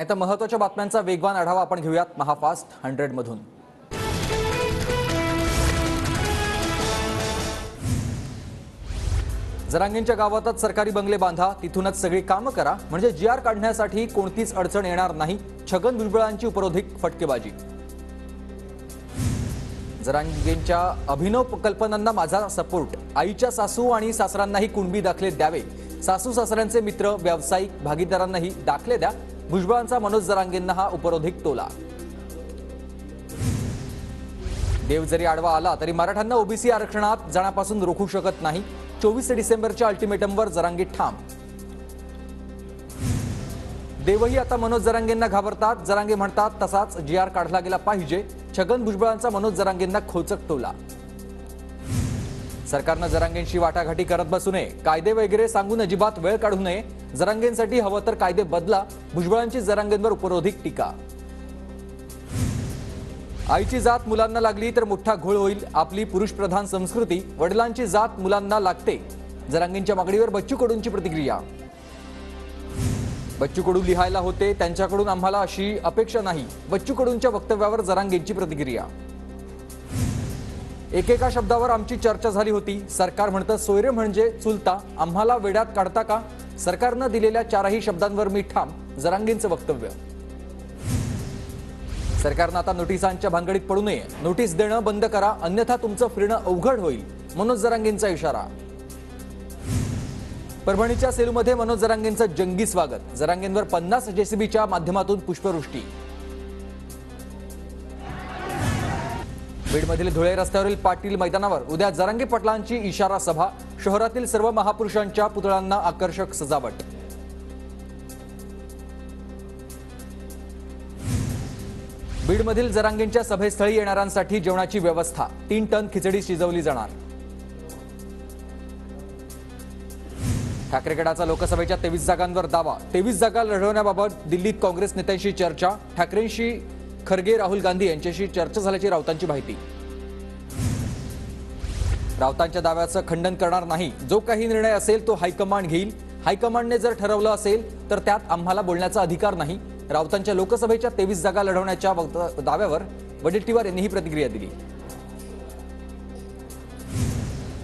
आता महत्त्वाच्या बातम्यांचा वेगवान आढावा आपण घेऊयात महाफास्ट 100 मधून। जरांगेंच्या गावातच सरकारी बंगले बांधा, तिथूनच सगळी कामं करा, म्हणजे जीआर काढण्यासाठी कोणतीच अडचण येणार नाही। छगन भुजबळांची उपरोधिक फटकेबाजी। जरांगेंच्या अभिनव कल्पनांना माझा सपोर्ट, आईच्या सासू आणि सासरांनाही कुणबी दाखले द्यावे, सासू सासऱ्यांचे मित्र व्यावसायिक भागीदारांनाही दाखले द्या, भुजबळांचा मनोज जरांगेंना हा उपरोधिक टोला। देव जरी आडवा आला तरी मराठ्यांना ओबीसी आरक्षणात जाण्यापासून रोखू शकत नाही, 24 डिसेंबरच्या अल्टिमेटमवर जरांगे ठाम। देवही आता मनोज जरांगेंना घाबरतात, जरांगे म्हणतात तसाच जीआर काढला गेला पाहिजे, छगन भुजबळांचा मनोज जरांगेंना खोचक टोला। सरकारनं जरांगेंशी वाटाघाटी करत बसू नये, कायदे वगैरे सांगून अजिबात वेळ काढू नये, जरांगेंसाठी हवं तर कायदे बदला, भुजबळांची जरांगेंवर उपरोधिक टीका। आईची जात मुलांना लागली तर मोठा घोळ होईल, आपली पुरुषप्रधान संस्कृती, वडिलांची जात मुलांना लागते, जरांगेंच्या मागणीवर बच्चू कडूंची प्रतिक्रिया। बच्चू कडू लिहायला होते, त्यांच्याकडून आम्हाला अशी अपेक्षा नाही, बच्चू कडूंच्या वक्तव्यावर जरांगेंची प्रतिक्रिया। एकेका शब्दावर आमची चर्चा झाली होती, सरकार म्हणतं सोयरे म्हणजे चुलता, आम्हाला वेड्यात काढता का, सरकारनं दिलेल्या 4ही शब्दांवर मी ठाम, जरांगेंचं वक्तव्य। सरकारनं आता नोटिसांच्या भानगडीत पडू नये, नोटीस देणं बंद करा, अन्यथा तुमचं फिरणं अवघड होईल, मनोज जरांगेंचा इशारा। परभणीच्या सेलूमध्ये मनोज जरांगेंचं जंगी स्वागत, जरांगेंवर 50 जेसीबीच्या माध्यमातून पुष्पवृष्टी। बीडमधील धुळे रस्त्यावरील पाटील मैदानावर उद्या जरांगे पाटलांची इशारा सभा, शहरातील सर्व महापुरुषांच्या पुतळ्यांना आकर्षक सजावट। बीडमधील जरांगेंच्या सभेस्थळी येणाऱ्यांसाठी जेवणाची व्यवस्था, 3 टन खिचडी शिजवली जाणार। ठाकरे गटाचा लोकसभेच्या 23 जागांवर दावा, 23 जागा लढवण्याबाबत दिल्लीत काँग्रेस नेत्यांशी चर्चा, ठाकरेंशी खरगे राहुल गांधी यांच्याशी चर्चा झाल्याची राऊतांची माहिती। राऊतांच्या दाव्याचं खंडन करणार नाही, जो काही निर्णय असेल तो हायकमांड घेईल, हायकमांडने जर ठरवलं असेल तर त्यात आम्हाला बोलण्याचा अधिकार नाही, राऊतांच्या लोकसभेच्या 23 जागा लढवण्याच्या दाव्यावर वडेट्टीवार यांनी ही प्रतिक्रिया दिली।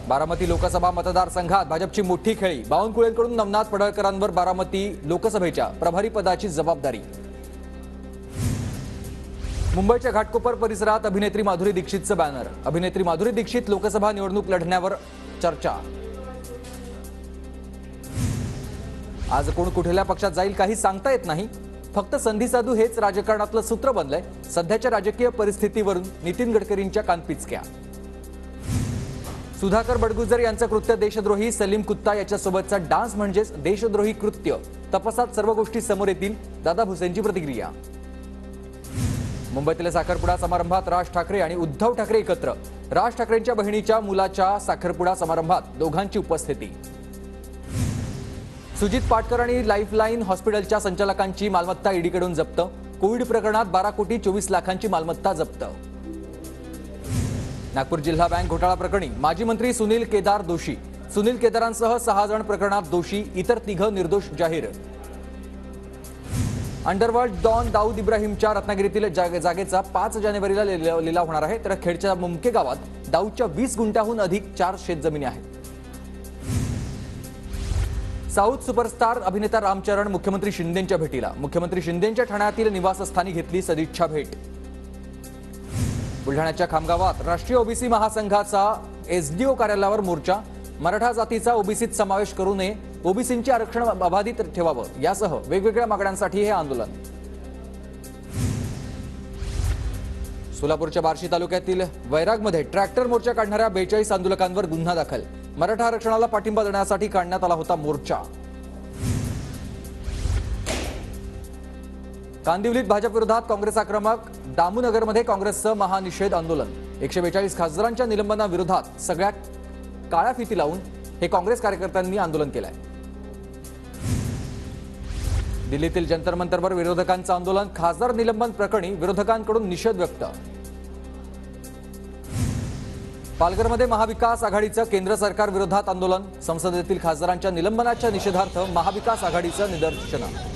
बारामती लोकसभा मतदारसंघात भाजपची मोठी खेळी, बावनकुळेंकडून नवनाथ पडळकरांवर बारामती लोकसभेच्या प्रभारी पदाची जबाबदारी। मुंबईच्या घाटकोपर परिसरात अभिनेत्री माधुरी दीक्षितचं बॅनर, अभिनेत्री माधुरी दीक्षित लोकसभा निवडणूक लढण्यावर चर्चा। आज कोण कुठल्या पक्षात जाईल काही सांगता येत नाही, फक्त संधी साधू हेच राजकारणातलं सूत्र बनलंय, सध्याच्या राजकीय परिस्थितीवरून नितीन गडकरींच्या कानपिचक्या। सुधाकर बडगुजर यांचं कृत्य देशद्रोही, सलीम कुत्ता याच्यासोबतचा डान्स म्हणजेच देशद्रोही कृत्य, तपासात सर्व गोष्टी समोर येतील, दादा भुसेंची प्रतिक्रिया। मुंबईतील साखरपुडा समारंभात राज ठाकरे आणि उद्धव ठाकरे एकत्र, राज ठाकरेंच्या बहिणीच्या मुलाच्या साखरपुडा समारंभात दोघांची उपस्थिती। सुजित पाटकर आणि लाईफलाईन हॉस्पिटलच्या संचालकांची मालमत्ता ईडीकडून जप्त, कोविड प्रकरणात 12 कोटी 24 लाखांची मालमत्ता जप्त। नागपूर जिल्हा बँक घोटाळा प्रकरणी माजी मंत्री सुनील केदार दोषी, सुनील केदारांसह 6 जण प्रकरणात दोषी, इतर 3 निर्दोष जाहीर। अंडरवर्ल्ड डॉन दाऊद इब्राहिमच्या रत्नागिरीतील जागेचा 5 जानेवारीला लिलाव होणार आहे, तर खेडच्या मुमके गावात दाऊदच्या 20 गुंठ्याहून अधिक 4 शेतजमिनी आहेत। साऊथ सुपरस्टार अभिनेता रामचरण मुख्यमंत्री शिंदेंच्या भेटीला, मुख्यमंत्री शिंदेंच्या ठाण्यातील निवासस्थानी घेतली सदिच्छा भेट। बुलढाण्याच्या खामगावात राष्ट्रीय ओबीसी महासंघाचा एसडीओ कार्यालयावर मोर्चा, मराठा जातीचा ओबीसीत समावेश करू नये, ओबीसींचे आरक्षण अबाधित ठेवावं, यासह वेगवेगळ्या मागण्यांसाठी हे आंदोलन। सोलापूरच्या बार्शी तालुक्यातील वैरागमध्ये ट्रॅक्टर मोर्चा काढणाऱ्या 42 आंदोलकांवर गुन्हा दाखल, मराठा आरक्षणाला पाठिंबा देण्यासाठी काढण्यात आला होता मोर्चा। कांदिवलीत भाजप विरोधात काँग्रेस आक्रमक, दामूनगरमध्ये काँग्रेसचं महानिषेध आंदोलन, 142 खासदारांच्या निलंबनाविरोधात सगळ्या काळ्या फिती लावून हे काँग्रेस कार्यकर्त्यांनी आंदोलन केलंय। दिल्लीतील जंतर मंतरवर विरोधकांचं आंदोलन, खासदार निलंबन प्रकरणी विरोधकांकडून निषेध व्यक्त। पालघरमध्ये महाविकास आघाडीचं केंद्र सरकार विरोधात आंदोलन, संसदेतील खासदारांच्या निलंबनाच्या निषेधार्थ महाविकास आघाडीचं निदर्शनं।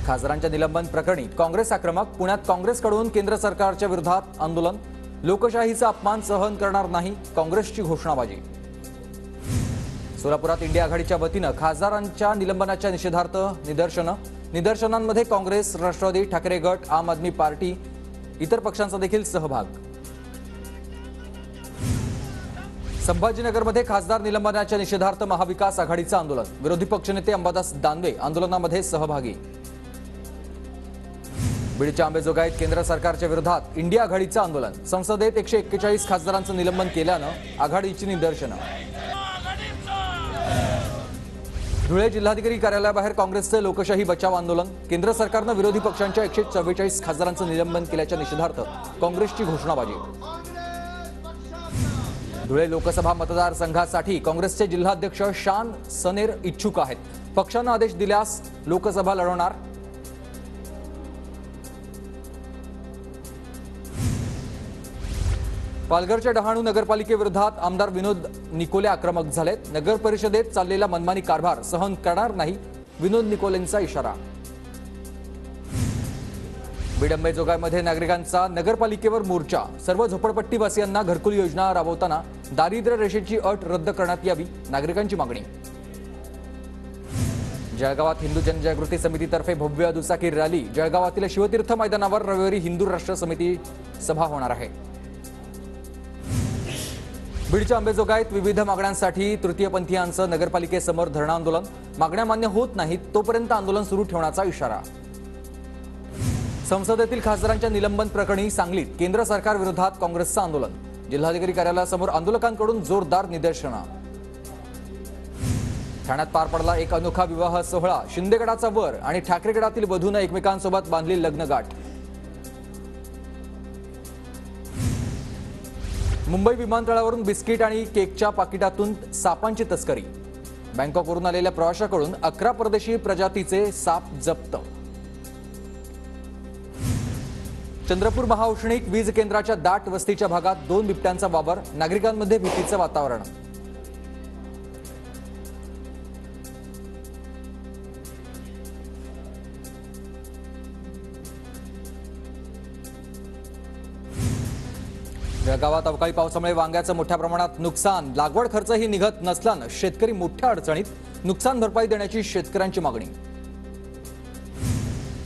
खासदारांच्या निलंबन प्रकरणी काँग्रेस आक्रमक. पुण्यात काँग्रेसकडून केंद्र सरकारच्या विरोधात आंदोलन. लोकशाहीचा अपमान सहन करणार नाही, काँग्रेसची घोषणाबाजी. सोलापुरात इंडिया आघाडीच्या वतीनं खासदारांच्या निलंबनाच्या निषेधार्थ निदर्शनांमध्ये काँग्रेस, राष्ट्रवादी, ठाकरे गट, आम आदमी पार्टी, इतर पक्षांचा देखील सहभाग. संभाजीनगरमध्ये खासदार निलंबनाच्या निषेधार्थ महाविकास आघाडीचं आंदोलन. विरोधी पक्षनेते अंबादास दानवे आंदोलनामध्ये सहभागी. बीडच्या अंबेजोगाईत केंद्र सरकारच्या विरोधात इंडिया आघाडीचं आंदोलन. संसदेत 141 खासदारांचं निलंबन केल्यानं आघाडीची निदर्शनं. धुळे जिल्हाधिकारी कार्यालयाबाहेर काँग्रेसचं लोकशाही बचाव आंदोलन. केंद्र सरकारनं विरोधी पक्षांच्या 144 खासदारांचं निलंबन केल्याच्या निषेधार्थ काँग्रेसची घोषणाबाजी. धुळे लोकसभा मतदारसंघासाठी काँग्रेसचे जिल्हाध्यक्ष शान सनेर इच्छुक आहेत. पक्षानं आदेश दिल्यास लोकसभा लढवणार. पालघरच्या डहाणू नगरपालिकेविरोधात आमदार विनोद निकोले आक्रमक झालेत. नगर परिषदेत चाललेला मनमानी कारभार सहन करणार नाही, विनोद निकोलेंचा इशारा. बीड अंबेजोगाईमध्ये नागरिकांचा नगरपालिकेवर मोर्चा. सर्व झोपडपट्टीवासियांना घरकुल योजना राबवताना दारिद्र्य रेषेची अट रद्द करण्यात यावी, नागरिकांची मागणी. जळगावात हिंदू जनजागृती समितीतर्फे भव्य दुचाकी रॅली. जळगावातील शिवतीर्थ मैदानावर रविवारी हिंदू राष्ट्र समिती सभा होणार आहे. बीडच्या अंबेजोगाईत विविध मागण्यांसाठी तृतीयपंथीयांचं नगरपालिकेसमोर धरणं आंदोलन. मागण्या मान्य होत नाहीत तोपर्यंत आंदोलन सुरू ठेवण्याचा इशारा. संसदेतील खासदारांच्या निलंबन प्रकरणी सांगलीत केंद्र सरकार विरोधात काँग्रेसचं आंदोलन. जिल्हाधिकारी कार्यालयासमोर आंदोलकांकडून जोरदार निदर्शनं. ठाण्यात पार पडला एक अनोखा विवाह सोहळा. शिंदेगडाचा वर आणि ठाकरेगडातील वधूनं एकमेकांसोबत बांधली लग्नगाठ. मुंबई विमानतळावरून बिस्किट आणि केकच्या पाकिटातून सापांची तस्करी. बँकॉकवरून आलेल्या प्रवाशाकडून 11 परदेशी प्रजातीचे साप जप्त. चंद्रपूर महाऔष्णिक वीज केंद्राच्या दाट वस्तीच्या भागात 2 बिबट्यांचा वावर. नागरिकांमध्ये भीतीचं वातावरण. जळगावात अवकाळी पावसामुळे वांग्याचं मोठ्या प्रमाणात नुकसान. लागवड खर्चही निघत नसल्यानं शेतकरी मोठ्या अडचणीत. नुकसान भरपाई देण्याची शेतकऱ्यांची मागणी.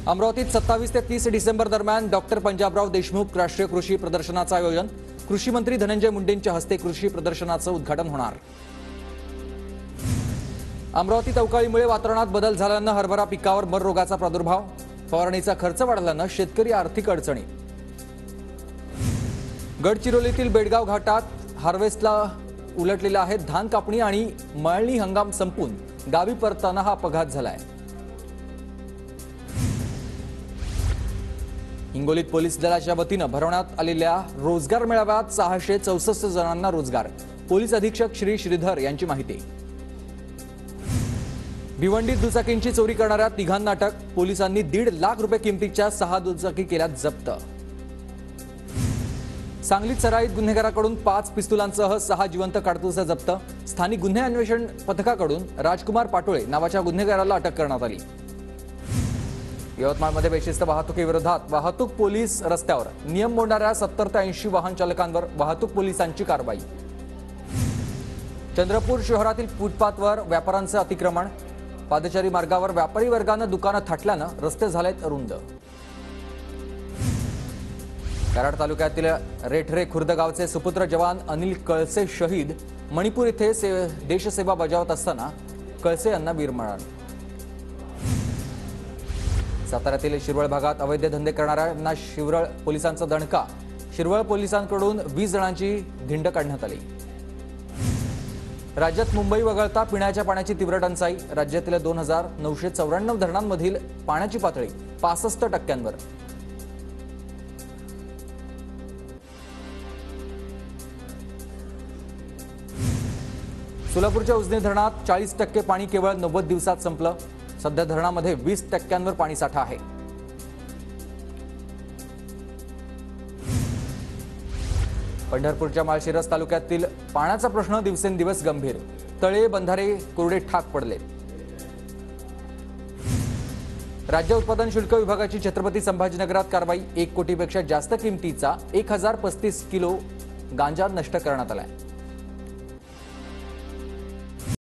अमरावतीत 27 ते 30 डिसेंबर दरम्यान डॉक्टर पंजाबराव देशमुख राष्ट्रीय कृषी प्रदर्शनाचं आयोजन. कृषी मंत्री धनंजय मुंडेंच्या हस्ते कृषी प्रदर्शनाचं उद्घाटन होणार. अमरावतीत अवकाळीमुळे वातावरणात बदल झाल्यानं हरभरा पिकावर मर रोगाचा प्रादुर्भाव. फवारणीचा खर्च वाढल्यानं शेतकरी आर्थिक अडचणी. गडचिरोलीतील बेडगाव घाटात हार्वेस्टला उलटलेला आहे. धान कापणी आणि मळणी हंगाम संपून गावी परतताना हा अपघात झालाय. हिंगोलीत पोलीस दलाच्या वतीनं भरवण्यात आलेल्या रोजगार मेळाव्यात 664 जणांना रोजगार. पोलीस अधीक्षक श्री श्रीधर यांची माहिती. भिवंडीत दुचाकींची चोरी करणाऱ्या 3 अटक. पोलिसांनी 1.5 लाख रुपये किमतीच्या 6 दुचाकी केल्या जप्त. सांगलीत सराईत गुन्हेगाराकडून 5 पिस्तुलांसह 6 जिवंत काडतुसं जप्त. स्थानिक गुन्हे अन्वेषण पथकाकडून राजकुमार पाटोळे नावाच्या गुन्हेगाराला अटक करण्यात आली. यवतमाळमध्ये बेशिस्त वाहतुकीविरोधात वाहतूक पोलीस रस्त्यावर. नियम मोडणाऱ्या 70 ते 80 वाहन चालकांवर वाहतूक पोलिसांची कारवाई. चंद्रपूर शहरातील फुटपाथवर व्यापाऱ्यांचं अतिक्रमण. पादचारी मार्गावर व्यापारी वर्गानं दुकानं थाटल्यानं रस्ते झालेत अरुंद. कराड तालुक्यातील रेठरे खुर्द गावचे सुपुत्र जवान अनिल कळसे शहीद. मणिपूर येथे देशसेवा बजावत असताना कळसे यांना वीरमरण. साताऱ्यातील शिरवळ भागात अवैध धंदे करणाऱ्यांना शिरवळ पोलिसांचा दणका. शिरवळ पोलिसांकडून 20 जणांची धिंड काढण्यात आली. राज्यात मुंबई वगळता पिण्याच्या पाण्याची तीव्र टंचाई. राज्यातील 2994 धरणांमधील पाण्याची पातळी 65%. सोलापूरच्या उजनी धरणात 40% पाणी केवळ 90 दिवसात संपलं. सध्या धरणामध्ये 20% पाणी साठा आहे. पंढरपूरच्या माळशिरस तालुक्यातील पाण्याचा प्रश्न दिवसेंदिवस गंभीर. तळे बंधारे कोरडे ठाक पडले. राज्य उत्पादन शुल्क विभागाची छत्रपती संभाजीनगरात कारवाई 1 कोटीपेक्षा जास्त किमतीचा 1035 किलो गांजा नष्ट करण्यात आलाय।